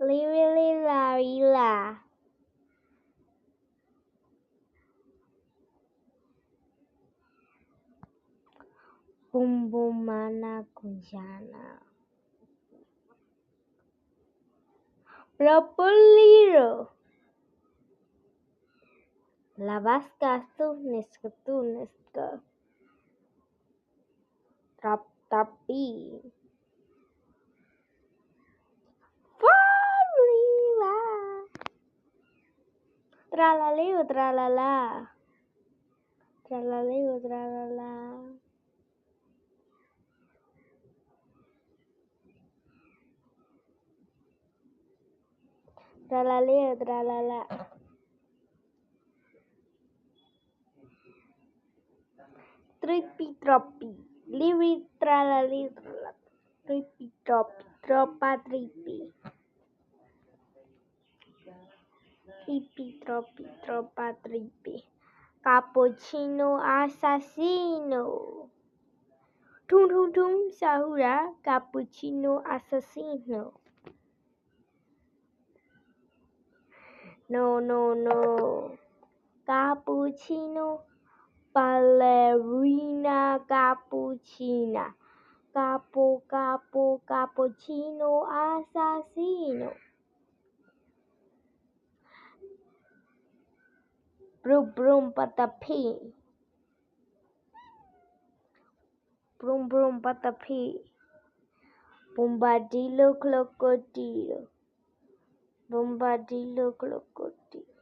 Li la la. Bum bum mana kunjana. Propoliro. La vasca tuneska. Tapi. Faliva. Tralaleo tralala. Tralaleo tralala. Tralaleo tralala. Tripi tropi. Livi tralali tralala. Tripi tropi. Tropa tripi. Tripi tropi. Tropa tripi. Cappuccino assassino. Tum tum tum sahura. Cappuccino assassino. No. Cappuccino. Ballerina cappuccina. Cappuccino assassino. Brum brum patapee. Brum brum patapee. Bombadillo crocodilo. Bombadillo crocodilo.